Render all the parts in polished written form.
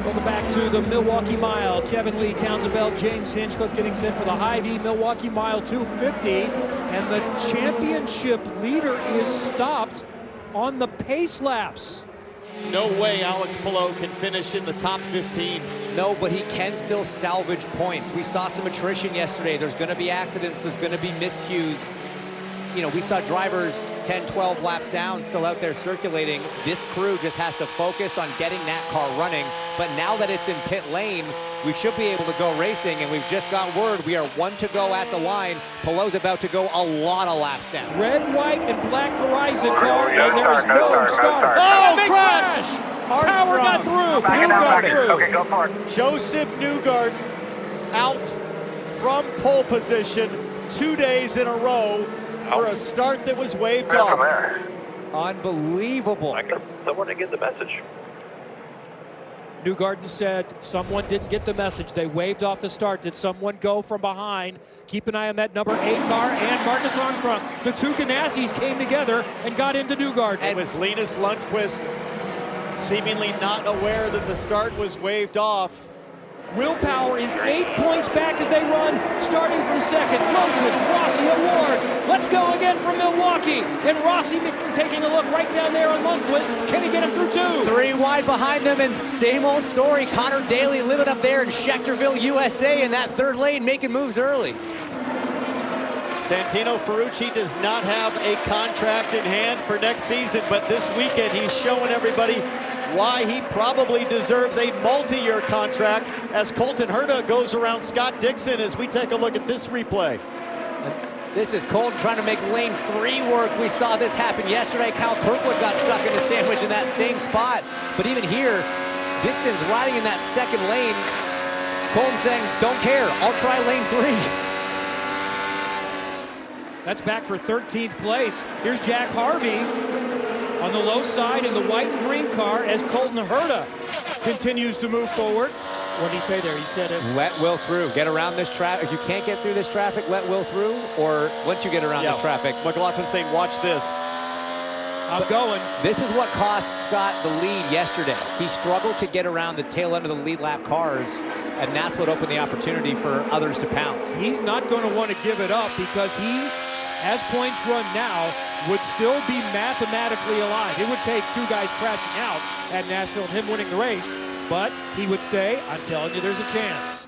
Welcome back to the Milwaukee Mile. Kevin Lee, Townsend Bell, James Hinchcliffe getting set for the Hy-Vee Milwaukee Mile 250. And the championship leader is stopped on the pace laps. No way Alex Palou can finish in the top 15. No, but he can still salvage points. We saw some attrition yesterday. There's going to be accidents. There's going to be miscues. You know, we saw drivers 10, 12 laps down still out there circulating. This crew just has to focus on getting that car running. But now that it's in pit lane, we should be able to go racing, and we've just got word we are 1 to go at the line. Palou's about to go a lot of laps down. Red, white, and black Verizon car, and there is no start. Oh, big crash! Power got through. Okay, go for it. Joseph Newgarden out from pole position 2 days in a row for a start that was waved off. Unbelievable. I guess someone didn't get the message. Newgarden said someone didn't get the message. They waved off the start. Did someone go from behind? Keep an eye on that number 8 car and Marcus Armstrong. The two Ganassis came together and got into Newgarden. And was Linus Lundqvist seemingly not aware that the start was waved off. Will Power is 8 points back as they run, starting from second. Lundqvist, Rossi, Award. Let's go again from Milwaukee. And Rossi taking a look right down there on Lundqvist. Can he get him through 2? 3 wide behind them, and same old story. Connor Daly living up there in Schechterville, USA, in that 3rd lane, making moves early. Santino Ferrucci does not have a contract in hand for next season, but this weekend he's showing everybody why he probably deserves a multi-year contract as Colton Herta goes around Scott Dixon as we take a look at this replay. This is Colton trying to make lane 3 work. We saw this happen yesterday. Kyle Kirkwood got stuck in the sandwich in that same spot. But even here, Dixon's riding in that 2nd lane. Colton saying, don't care, I'll try lane 3. That's back for 13th place. Here's Jack Harvey on the low side in the white and green car as Colton Herta continues to move forward. What did he say there? He said it. Let Will through. Get around this traffic. If you can't get through this traffic, let Will through. Or once you get around this traffic. McLaughlin saying, watch this. I'm going. This is what cost Scott the lead yesterday. He struggled to get around the tail end of the lead lap cars, and that's what opened the opportunity for others to pounce. He's not going to want to give it up because he, as points run now, would still be mathematically alive. It would take 2 guys crashing out at Nashville and him winning the race, but he would say, I'm telling you, there's a chance.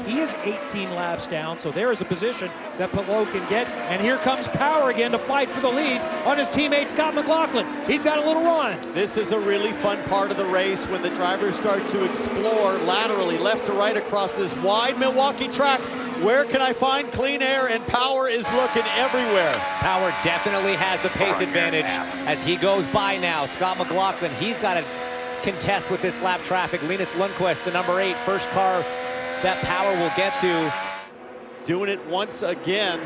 He is 18 laps down, so there is a position that Palou can get, and here comes Power again to fight for the lead on his teammate Scott McLaughlin. He's got a little run. This is a really fun part of the race when the drivers start to explore laterally, left to right across this wide Milwaukee track. Where can I find clean air? And Power is looking everywhere. Power definitely has the pace advantage as he goes by now. Scott McLaughlin, he's got to contest with this lap traffic. Linus Lundqvist, the number 8, first car that Power will get to. Doing it once again,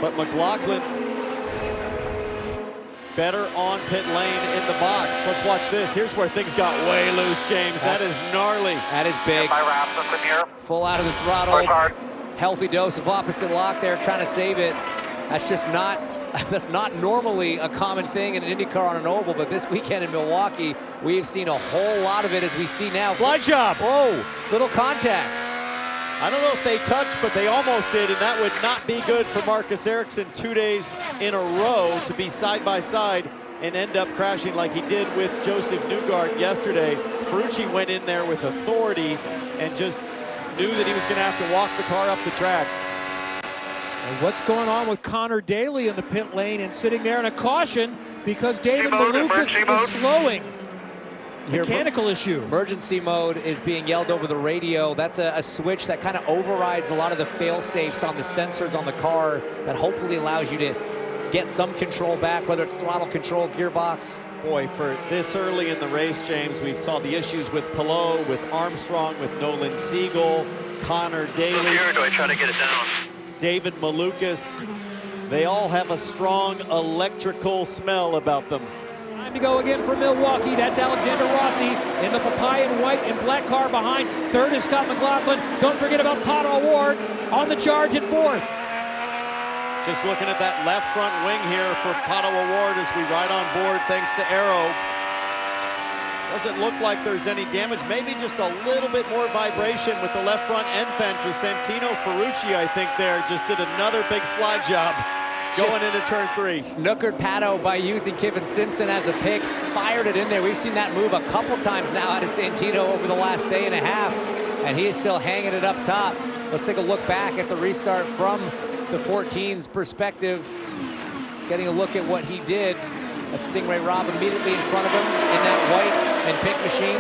but McLaughlin better on pit lane in the box. Let's watch this. Here's where things got way loose, James. That is gnarly. That is big. Full out of the throttle. Healthy dose of opposite lock there, trying to save it. That's just not, that's not normally a common thing in an IndyCar on an oval, but this weekend in Milwaukee, we have seen a whole lot of it as we see now. Slide job. Whoa, little contact. I don't know if they touched, but they almost did, and that would not be good for Marcus Ericsson 2 days in a row to be side by side and end up crashing like he did with Joseph Newgarden yesterday. Ferrucci went in there with authority and just knew that he was going to have to walk the car up the track. And what's going on with Connor Daly in the pit lane and sitting there in a caution because David Malukas is slowing. Mechanical issue. Emergency mode is being yelled over the radio. That's a switch that kind of overrides a lot of the fail-safes on the sensors on the car that hopefully allows you to get some control back, whether it's throttle control, gearbox. Boy, for this early in the race, James, we saw the issues with Palou, with Armstrong, with Nolan Siegel, Connor Daly. Here, do I try to get it down? David Malukas. They all have a strong electrical smell about them. Time to go again for Milwaukee. That's Alexander Rossi in the papaya white and black car behind. 3rd is Scott McLaughlin. Don't forget about Pato Award on the charge at 4th. Just looking at that left front wing here for Pato Award as we ride on board thanks to Aero. Doesn't look like there's any damage. Maybe just a little bit more vibration with the left front end fences. Santino Ferrucci, I think, there just did another big slide job going into turn 3. Snookered Pato by using Kevin Simpson as a pick, fired it in there. We've seen that move a couple times now out of Santino over the last day and a half, and he is still hanging it up top. Let's take a look back at the restart from the 14's perspective, getting a look at what he did. That's Stingray Robb immediately in front of him in that white and pink machine.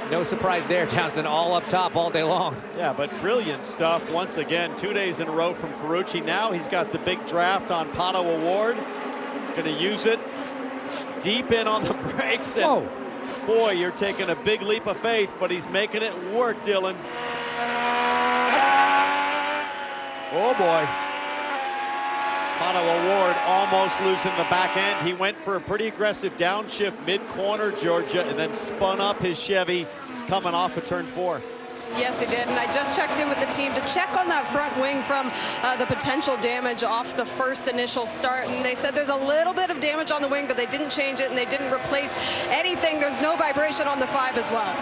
No surprise there, Townsend, all up top all day long. Yeah, but brilliant stuff once again. 2 days in a row from Ferrucci. Now he's got the big draft on Pato Award. Gonna use it deep in on the brakes. And whoa. Boy, you're taking a big leap of faith, but he's making it work, Dylan. Oh boy. Pato Award almost losing the back end. He went for a pretty aggressive downshift mid-corner, Georgia, and then spun up his Chevy coming off of turn 4. Yes, he did, and I just checked in with the team to check on that front wing from the potential damage off the first initial start, and they said there's a little bit of damage on the wing, but they didn't change it and they didn't replace anything. There's no vibration on the 5 as well.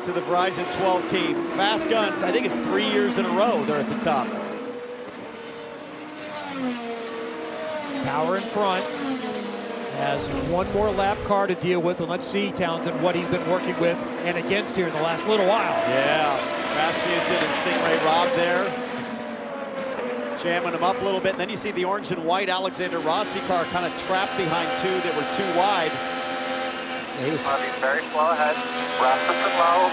To the Verizon 12 team. Fast Guns, I think it's 3 years in a row they're at the top. Power in front. Has one more lap car to deal with, and let's see, Townsend, what he's been working with and against here in the last little while. Yeah, Rasmussen and Stingray Robb there. Jamming him up a little bit, and then you see the orange and white Alexander Rossi car kind of trapped behind 2 that were too wide. He was He's very slow ahead. Rasmussen low.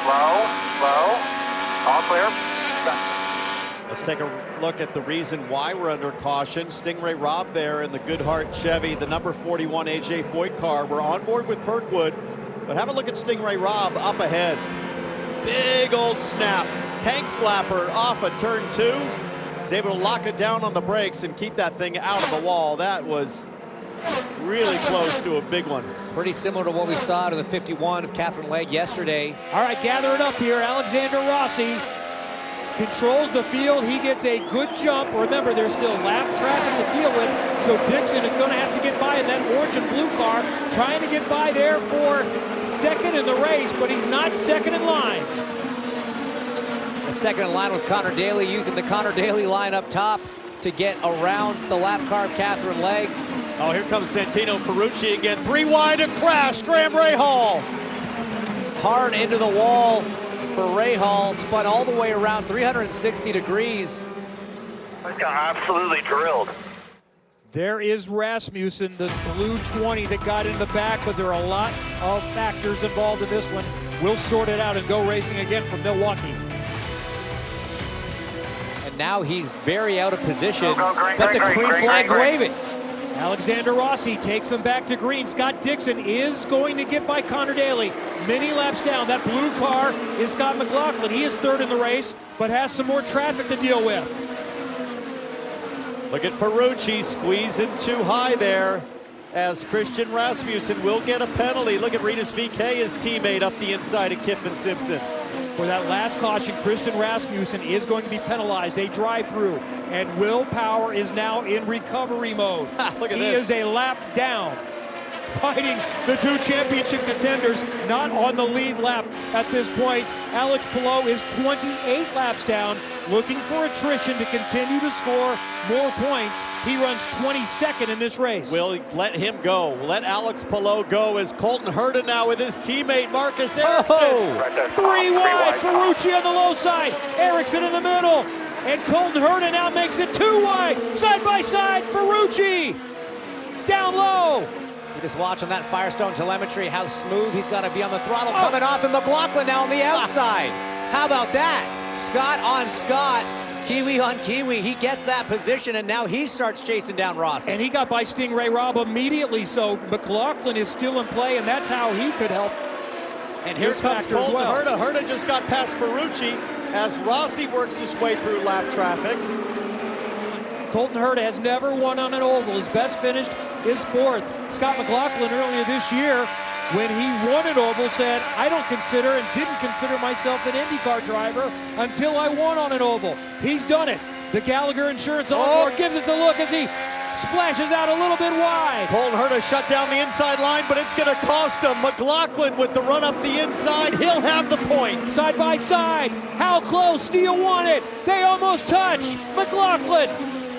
All clear. Let's take a look at the reason why we're under caution. Stingray Robb there in the Goodhart Chevy, the number 41 AJ Foyt car. We're on board with Kirkwood, but have a look at Stingray Robb up ahead. Big old snap, tank slapper off of turn 2. He's able to lock it down on the brakes and keep that thing out of the wall. That was really close to a big one. pretty similar to what we saw to the 51 of Catherine Legge yesterday. All right, gather it up here. Alexander Rossi controls the field. He gets a good jump. Remember, there's still lap traffic to deal with, so Dixon is going to have to get by in that orange and blue car, trying to get by there for second in the race, but he's not second in line. The second in line was Connor Daly, using the Connor Daly line up top to get around the lap car of Catherine Legge. Oh, here comes Santino Ferrucci again. 3 wide, a crash. Graham Rahal. Hard into the wall for Rahal, spun all the way around 360 degrees. This got absolutely drilled. There is Rasmussen, the blue 20 that got in the back, but there are a lot of factors involved in this one. We'll sort it out and go racing again from Milwaukee. And now he's very out of position, Go, green, but the green, green green, flag's green, green. waving. Alexander Rossi takes them back to green. Scott Dixon is going to get by Connor Daly. Many laps down. That blue car is Scott McLaughlin. He is third in the race, but has some more traffic to deal with. Look at Ferrucci squeezing too high there, as Christian Rasmussen will get a penalty. Look at Rinus VK, his teammate, up the inside of Kiffin Simpson. For that last caution, Christian Rasmussen is going to be penalized, a drive-through, and Will Power is now in recovery mode. Look at he this. is a lap down, fighting the two championship contenders, not on the lead lap at this point. Alex Palou is 28 laps down, looking for attrition to continue to score more points. He runs 22nd in this race. Will let him go. Let Alex Palou go as Colton Herta now with his teammate Marcus Ericsson. Oh, Right there, three wide, top. Ferrucci on the low side, Ericsson in the middle, and Colton Herta now makes it 2 wide, side by side, Ferrucci down low. You just watch on that Firestone telemetry how smooth he's got to be on the throttle coming off, and McLaughlin now on the outside. How about that? Scott on Scott, Kiwi on Kiwi. He gets that position, and now he starts chasing down Rossi. And he got by Stingray Robb immediately, so McLaughlin is still in play, and that's how he could help. And here This comes factor as Colton well. Herta. Herta just got past Ferrucci as Rossi works his way through lap traffic. Colton Herta has never won on an oval. His best finish is 4th. Scott McLaughlin earlier this year, when he won an oval, said, I don't consider and didn't consider myself an IndyCar driver until I won on an oval. He's done it. The Gallagher Insurance Encore gives us the look as he splashes out a little bit wide. Colton Herta shut down the inside line, but it's going to cost him. McLaughlin with the run up the inside. He'll have the point. Side by side. How close do you want it? They almost touch. McLaughlin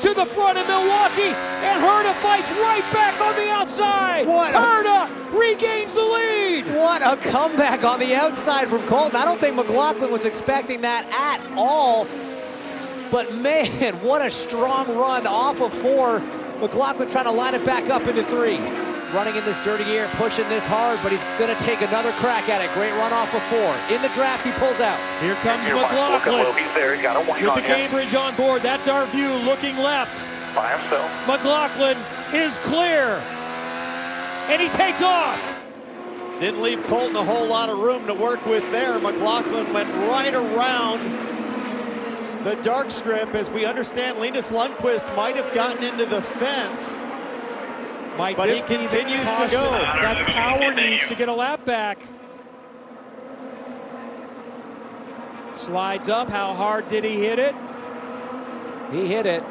to the front of Milwaukee, and Herta fights right back on the outside. Herta regains the lead. What a comeback on the outside from Colton. I don't think McLaughlin was expecting that at all. But man, what a strong run off of 4. McLaughlin trying to line it back up into 3. Running in this dirty air, pushing this hard, but he's going to take another crack at it. Great run off of 4. In the draft, he pulls out. Here comes McLaughlin He's there. He's got a wing with on the him. Cambridge on board. That's our view, looking left. By himself. McLaughlin is clear, and he takes off. Didn't leave Colton a whole lot of room to work with there. McLaughlin went right around the dark strip. As we understand, Linus Lundqvist might have gotten into the fence, but he continues to go. That power needs to get a lap back. Slides up. How hard did he hit it? He hit it.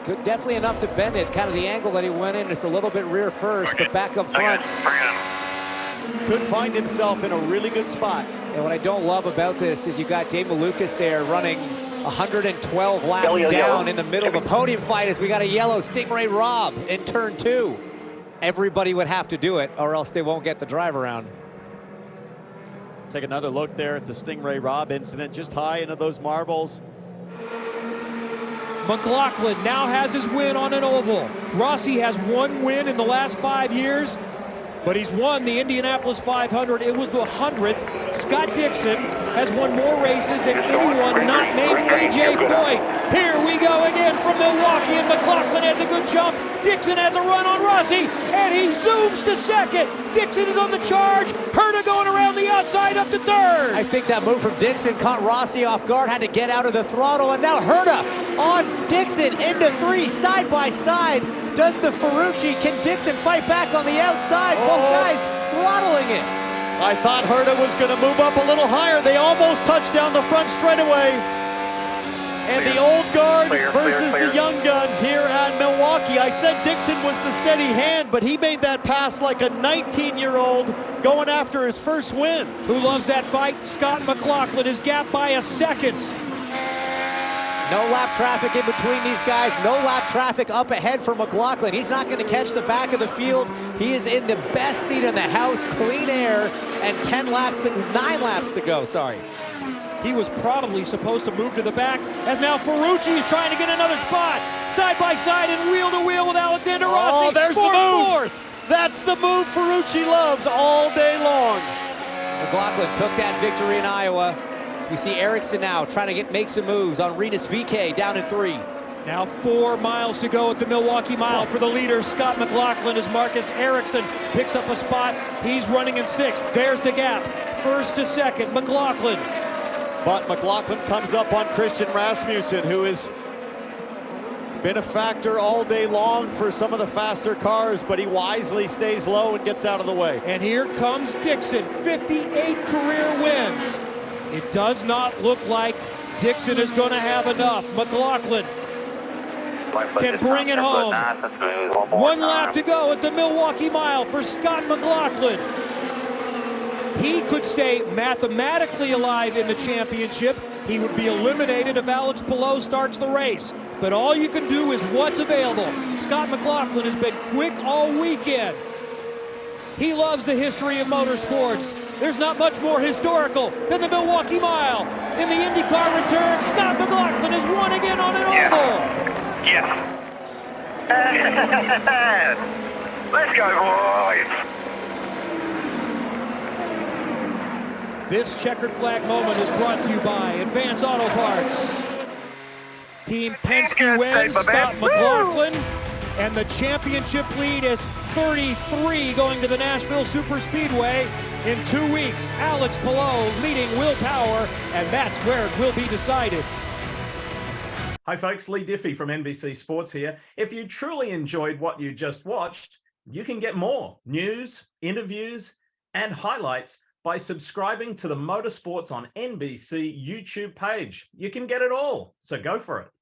Good, definitely enough to bend it. Kind of the angle that he went in. It's a little bit rear first, but back up front. Could find himself in a really good spot. And what I don't love about this is you got Dave Malukas there running 112 laps down in the middle of a podium fight as we got a yellow Stingray Rob in turn 2. Everybody would have to do it or else they won't get the drive around. Take another look there at the Stingray Rob incident, just high into those marbles. McLaughlin now has his win on an oval. Rossi has 1 win in the last 5 years, but he's won the Indianapolis 500. It was the 100th. Scott Dixon has won more races than anyone not named A.J. Foyt. Here we go again from Milwaukee, and McLaughlin has a good jump. Dixon has a run on Rossi, and he zooms to second. Dixon is on the charge. Herta going around the outside up to 3rd. I think that move from Dixon caught Rossi off guard, had to get out of the throttle, and now Herta on Dixon into 3, side by side. Does the Ferrucci? Can Dixon fight back on the outside? Both guys throttling it. I thought Herta was going to move up a little higher. They almost touched down the front straightaway. And the old guard versus the young guns here at Milwaukee. I said Dixon was the steady hand, but he made that pass like a 19-year-old going after his first win. Who loves that fight? Scott McLaughlin is gapped by a second. No lap traffic in between these guys. No lap traffic up ahead for McLaughlin. He's not going to catch the back of the field. He is in the best seat in the house, clean air, and 9 laps to go, sorry. He was probably supposed to move to the back, as now Ferrucci is trying to get another spot. Side by side and wheel to wheel with Alexander Rossi. Oh, there's the move. Fourth. That's the move Ferrucci loves all day long. McLaughlin took that victory in Iowa. We see Ericsson now trying to make some moves on Rinus VK down in 3. Now 4 miles to go at the Milwaukee Mile for the leader, Scott McLaughlin, as Marcus Ericsson picks up a spot. He's running in 6th. There's the gap. 1st to 2nd, McLaughlin. But McLaughlin comes up on Christian Rasmussen, who has been a factor all day long for some of the faster cars, but he wisely stays low and gets out of the way. And here comes Dixon, 58 career wins. It does not look like Dixon is going to have enough. McLaughlin can bring it home. 1 lap to go at the Milwaukee Mile for Scott McLaughlin. He could stay mathematically alive in the championship. He would be eliminated if Alex Palou starts the race. But all you can do is what's available. Scott McLaughlin has been quick all weekend. He loves the history of motorsports. There's not much more historical than the Milwaukee Mile. In the IndyCar return, Scott McLaughlin has won again on an oval. Yes. Let's go, boys. This checkered flag moment is brought to you by Advance Auto Parts. Team Penske wins, Scott McLaughlin, and the championship lead is 33 going to the Nashville Superspeedway in 2 weeks. Alex Palou leading Will Power, and that's where it will be decided. Hi folks, Lee Diffie from NBC Sports here. If you truly enjoyed what you just watched, you can get more news, interviews, and highlights by subscribing to the Motorsports on NBC YouTube page. You can get it all, so go for it.